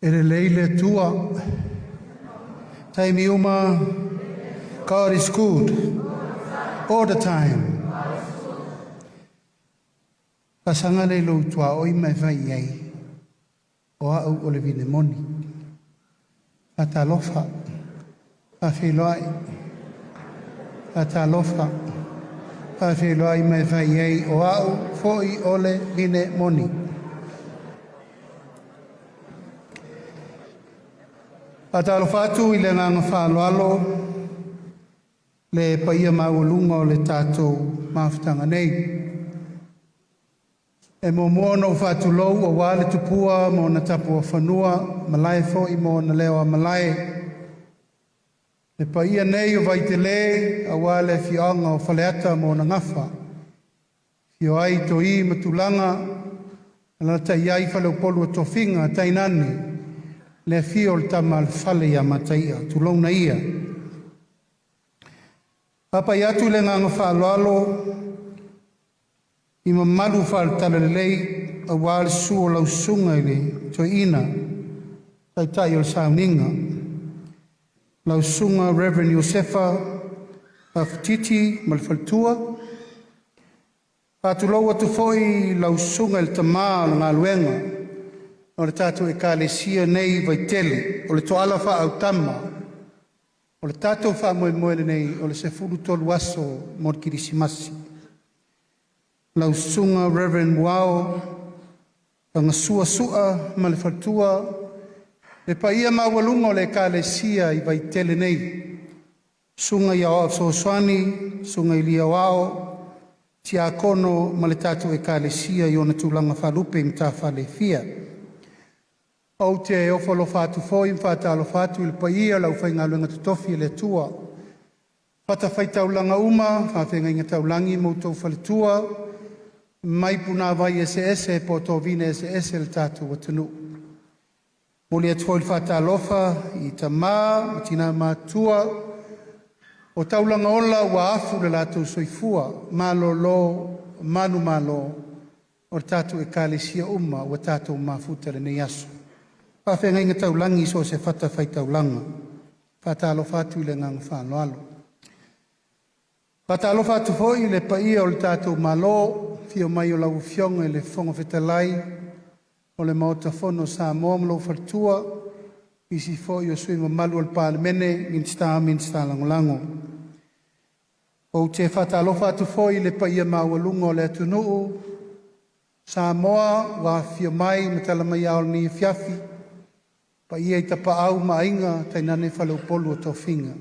Ele leile tua. Taimiuma. God is good. All the time. Pasanga le lo tua oi mai vai ai. O au o le vine moni. Atalofa. Afiloai. Atalofa. Afiloai mai vai ai. O au foi ole vine moni. Atalofatu i le nganga whāloalo le paia maulunga o le tātou mawhitanga nei. E mo moana o whātulou o wāle tupua mo na tapua whanua, malae fo i mo na leo a malae. Le paia nei o vaite le a wāle whianga o whaleata mo na ngawha. Whio ai to i matulanga, ala ta iai whalau polu o tofinga tainani. Le fio le tama al fale ia mataia, tulona ia. Papa iatu le nganga whaaloalo, i mamalu whaaltala le lei, a wāle suo lau sunga ile, to ina, tai o le sauninga. Lau sunga Reverend Josefa, Afutiti, Malfaltua. Patulau atu foi lau sunga il tamaa o ngā luenga. O le tātou e kālesia nei vai tele, o le toala wha au tama, o le tātou wha moe moele nei, o le se fulu tolu aso mor kirisimasi. Lau sunga Reverend Wao, panga sua sua, ma le faltua, le paia mawalunga o le kālesia i vai tele nei. Sunga ia o Soswani, sunga i lia wao, tia kono ma le tātou e kālesia i ona tūlanga whalupe mta whale fia. O te ofalo fatu foi fatalo fatu il paia lau fainga luenga tutofi le tua. Fata faitau langa uma, fafenga inga taulangi mo tau faletua, mai puna vai SS po to vine SS le tatu watanu. Moli atuoi fata alofa i tama, matina matua, o taulanga ola wa afu le latu soifua, malo lo, manu malo, o tatu e kālesia uma, wa tatu mafuta le neyasu. Pawhenga inga taulangi so se fata fai taulanga. Fata alo fatu i le ngang whanoalo. Fata alo fatu foi le paia o le tātou malo, fio mai o lau fionga i le fonga fetalai, o le maota fono sa moam lau fartua, isi foi o sui malu al palemene, minsta langolango. O te fata alo fatu foi le paia mawalunga o le atunuu, sa moa wa fio mai matala mai ao ni fiafi, pa ia i tapa au mainga tainane whalau polu o tofinga.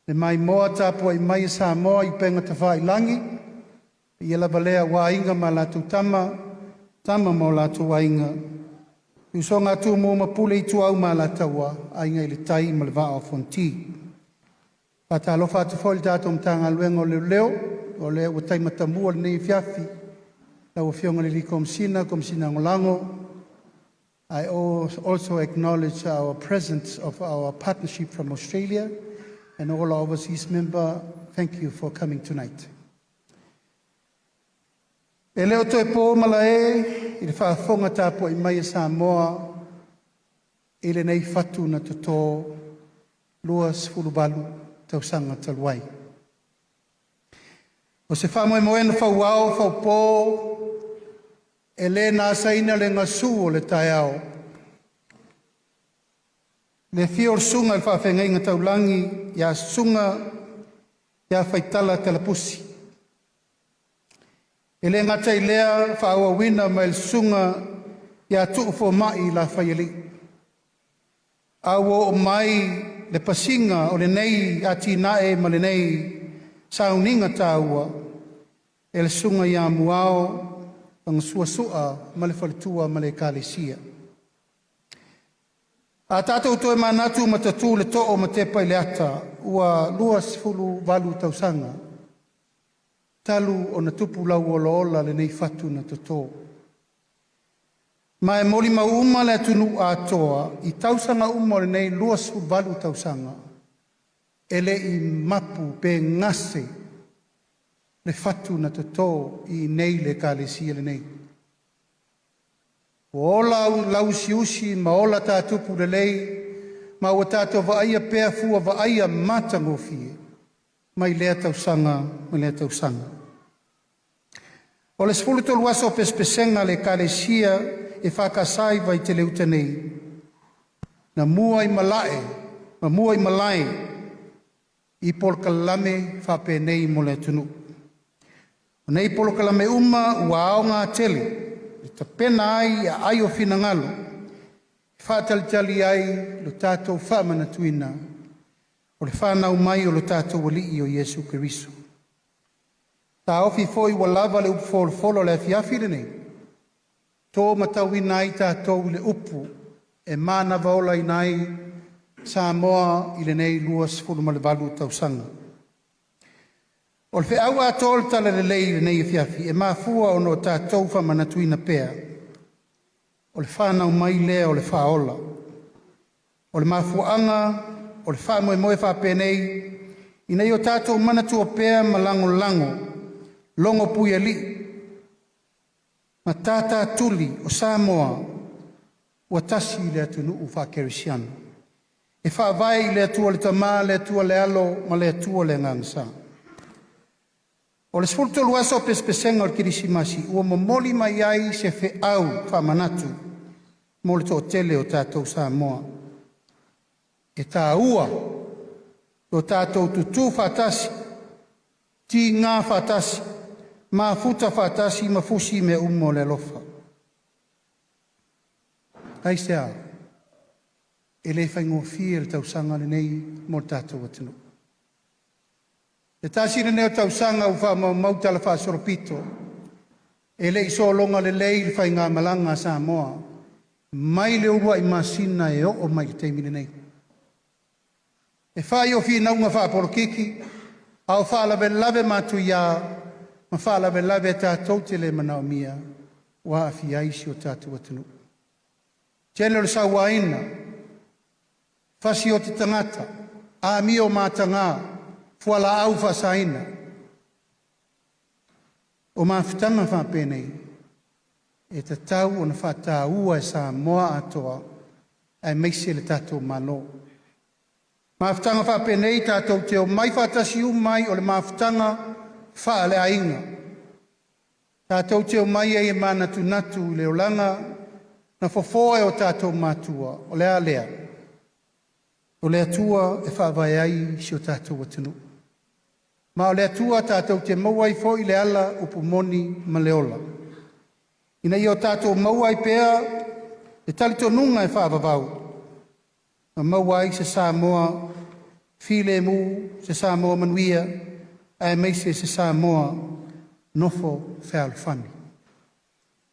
Le mai moa tapua i mai sa moa i penga ta whai langi, i la balea wainga ma latu tama mo latu wainga. I so ngā tu mo mapule i tu au ma lataua, ainga i le tai ma le vaa o fonti. Pata alofa atu fo le tātou mtanga luenga o leo, o leo o taimatamua le nei fiafi, la o fionga le li komsina ngolango. I also acknowledge our presence of our partnership from Australia and all our overseas members. Thank you for coming tonight. E leo toi pō malae, i le whaafonga tāpua i mai Samoa, i le nei whatu na toto, luas fulubalu, tausanga taluai. O se whamoe moena whauao, whaupō, e le nā saina le ngasu o le tai au. Le fior sunga i whawhenga inga taulangi, ia sunga, ia whaitala talapusi. E le ngata i lea whaawa wina ma il sunga, ia tuufo mai la whaiali. Awo o mai le pasinga o le nei ati nae ma le nei sauninga tāua, e le sunga ia muao, ang suasua ma le faletua ma le kālesia. A tātou toi manatu matatu le to'o ma te pai le ata, ua luas fulu walu tausanga. Talu o na tupu lau ola ola le nei fatu na toto. Ma e moli mauma le atunu atoa, i tausanga uma le nei luas fulu walu tausanga, e le i mapu pe ngase le fatu na toto i nei le kālesia le nei. O lau siusi ma ola tātupu le lei, ma ua tātou waaia pēr fua waaia matango fie, mai lea tausanga, mai lea tausanga. O le sefulu tolu asa o pespesenga le kalesia e whakasai vai te leuta nei. Na mua i malae, ma mua i malae, i polkalame whapenei mo le tunu. O nei polkalame uma ua aonga tele, i ta pena ai a ai o fina ngalo, whatalitali ai lo tātou whamana tuina, o le whanau mai o lo tātou wali o Yesu Keriso. Tā ofi foi wa lava le upu folo le afiafi le nei. Tō matauina ai tātou le upu e mana vaola i nai Samoa i le nei lua sifuru ma le valu tausanga. O le whiau a tōl tala le lei le nei afiafi e mafua o no tātou whamanatuina pēr. O le whanau mai lea o le whaola. O le mafuanga, o le whamoe moe whapenei, i nei o tātou manatua pēr malango lango, longo puia li. Ma tata tuli o Samoa ua tasi le atunu u whakerisiano. E whaavai le atua le tamā, le atua le alo, ma le atua le ngangsa. O le sfultolu asa o pespesenga o le kirisimasi, ua momoli mai ai se fe au whamanatu mo le tō tele o tātou Samoa. E tā ua o tātou tutu whatasi, ti ngā whatasi, ma futa whatasi ma fusi me umo le lofa. Ai se a, e le whaingo fia le tausanga le nei mo tātou atinu. E tasi le neo tausanga u wha mautala wha soropito, e le iso longa le lei le whainga malanga Samoa, mai le ua i masina e o mai le teimi le nei. E whai o fia naunga wha porokiki, au wha lave matu ia, ma wha lave tātou te le manao mia, wa a fia isi o tātou atinu. Tēne le sauaina, whasi o te tangata, a mi o mātanga, fuala au whasaina. O mawhitanga whapenei, e te tau o na whata ua e Samoa atoa, ai meise le tātou malo. Mawhitanga whapenei tātou te o mai whatasi mai o le mawhitanga whaale ainga. Tātou te o mai e mana tunatu le olanga, na fofoe o tātou mātua, o lea lea. O lea tua e whaavai ai si o tātou atinu. Ma o lea tua tātou te mauai fo i le ala upu moni ma leola. Ina i o tātou mauai pēa, e talito nunga e whaavavau. Ma mauai se Samoa, file mu se Samoa manuia, ai meise se Samoa, nofo whaalfani.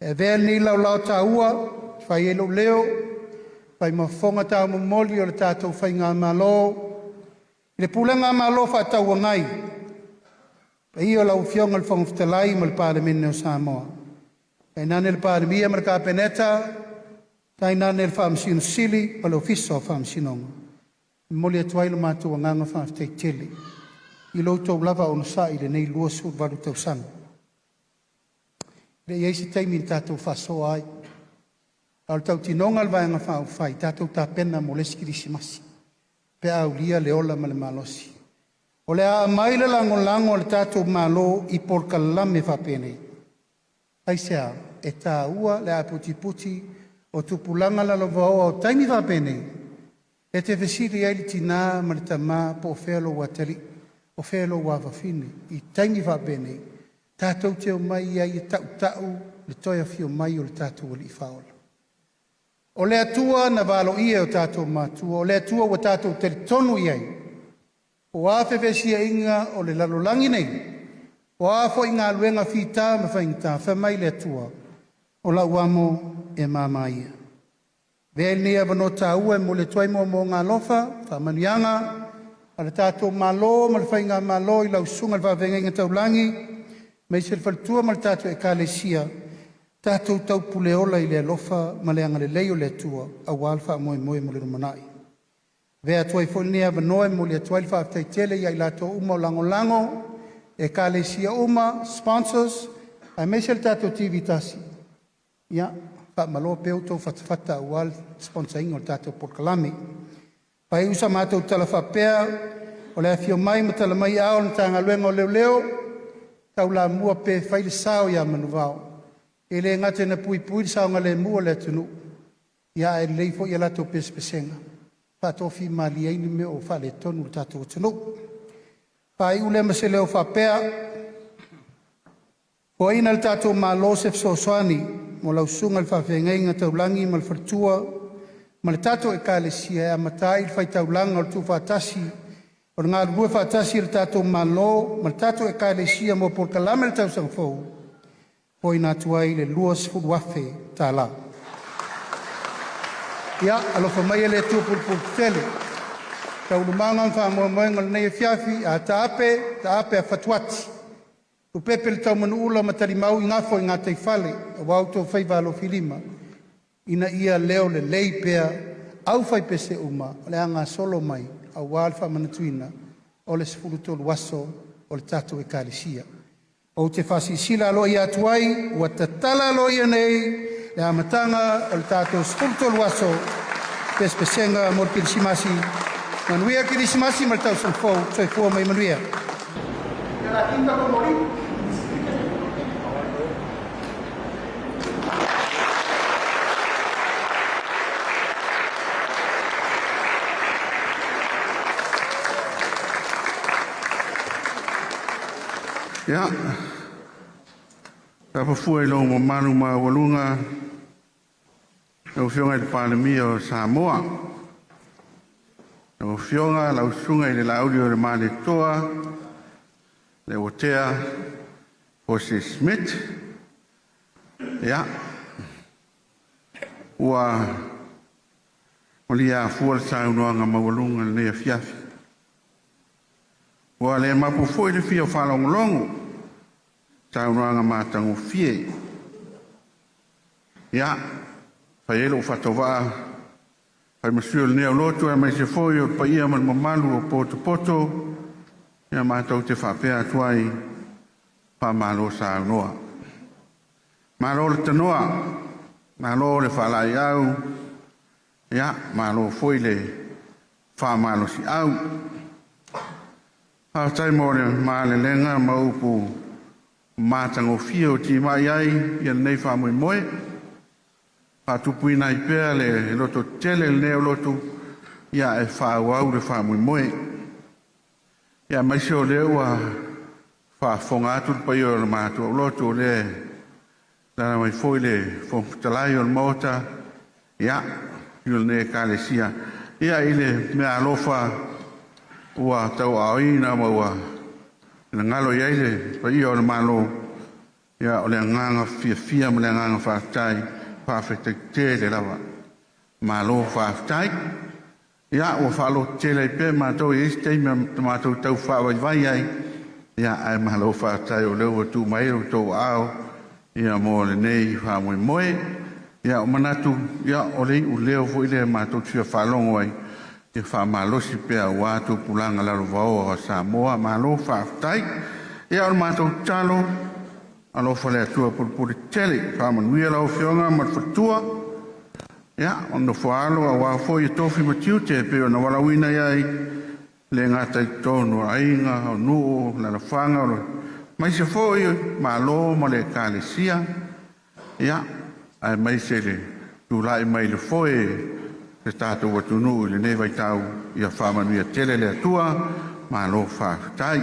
E vea ni lau tā ua, whai elo leo, whai mawhonga tā momoli o le tātou whai ngā malo. I le pūlenga malo wha tau ngai. I o lau whionga le whangawhitalai ma le pāremene o Samoa. Kai nane le pāremia ma le kāpeneta, kai nane le whaamsino sili, pa le ofisa o whaamsinonga. Moli atuai lo mātua nganga whaamtei tele. I lo tau lava o nasa i le nei lua sur varu tau sanga. Le iei se teimi ni tātou whasoa ai. Au tau tinonga le vaianga whao whai, tātou tā pena mo le skirisimasi. Pe au lia le ola ma le malosi. O le a maile lango le tātou malo i porka lame whapenei. Ai sea, e tā ua le a puti o tupulanga la lovaoa o taimi whapenei. E te vesiri ai li tina ma le tamā po o whelo watali, o whelo wa wafine, i taimi whapenei. Tātou te o mai ai e tau le toia fio mai o le tātou o li whaola. O le atua na valo ia o tātou mātua, o le atua o tātou te tonu iai. O afe vesia inga o le lalolangi nei, o afo inga luenga whita ma whaingta, whamai le atua, o la uamo e mama ia. Vea nia vano tā ua mo le tuai mo ngā lofa, whamanianga, a le tātou malo, ma le whainga malo i lau sunga le whavenga inga taulangi, me se le whaltua ma le tātou e kālesia, tātou tau pule ola i le alofa ma le anga le leo le atua a walfa moe mo le rumanai. Vea tuai whonia vanoe mo le atuai wha aftai tele i lato uma o lango e kālesia uma, sponsors, a me se le tātou TV tasi. Ia, malo pe to fata wal sponsoring o tato por kalami pai usa mato tala fa pe o le fio mai mata mai a on tanga luengo leo tau la mua pe fai sao ya manuvao ele ngate na pui sao ngale mua le tunu ya e le fo ya la to pespesenga pa to fi mali ai ni me o fa le tonu tato tunu pai ule masele o fa pe o ina le tato malo se soani mo lau sunga le whawhengai ngā taulangi ma le whartua, ma le tato e kālesia e amatai le whai taulanga o le tū whātasi, o le ngā rua whātasi le tato malo, ma le tato e kālesia mo por kalame le tau sang fau, poi nā tuai le luas furuafe tā la. Ia, alofa mai le tū pulpul tele, tau lumanga mwha mua moenga le nei fiafi a ta ape a whatuati, o pepe le tau manu ula matari mau i ngafo i ngā teifale, o wauto fai walo filima, ina ia leo le lei pea, au fai pese uma, o le anga solo mai, au walfa manatuina, o le sifuru tolu waso, o le tato e kālesia. O te fasi sila alo i atuai, ua tatala alo i anei, le amatanga, o le tato sifuru tolu waso, pespesenga mor kirisimasi, manuia kirisimasi ma le tau sanfou, soi fua mai manuia. La quinta como Ya, tapa fua ilo mo manu ma walunga o fionga i palemi o Samoa. O fionga lau sunga i le lauri o le male toa, le otea Jose Smith. Ya, ua o lia fua le saunoanga ma walunga le nea fiafi. Ua le mapu foi le fia whalongolongo, taunoanga mātango fie. Ia, whai elo whatowaa, whai masua le nea lotu e mai se foi o pa ia man mamalu o poto, ia mātau te whapea atuai, pa malo sa noa. Malo le tanoa, malo le whalai au, ia, malo foi le whamalo si au. A tai mōre māle lenga maupu mātango fia o ti mai ai i al nei whamui moe. A tupui nai pēr le loto tele le neo loto ia e whāwau le whamui moe. Ia maisio leo a whafonga atu pa i o le mātua loto le lana mai foi le whamtalai o le mota ia i o le ne kālesia. Ia i le mea alofa ua tau aoina ma ua ina ngalo iaile pa ia o le malo ia o le nganga fia ma le nganga whaatai whaafetai tele lawa malo whaatai ia ua whaalo tele pe mātou i estei me mātou tau whaawai ai ia ai malo whaatai o leo tu mai o tau ao ia mo le nei whaamoi moe ia o manatu ia o lei u leo fo i le mātou tua whaalongo ai te whamalosi pea wātu pulanga laro vau o Samoa, malo whaatai. Ia o mātou talo, alo whale atua purpuri tele, whamanuia lau whionga matwhatua. Ia, ono whaalo a wāfo i tofi matiu te peo na walawina iai, le ngātai tonu a inga, o nuo, lana whanga, mai se fo i malo ma le kālesia. Ia, ai mai se le, tūlai mai le fo te tātou watunu le nei vai tau ia whamanuia tele le atua, malo whaatai.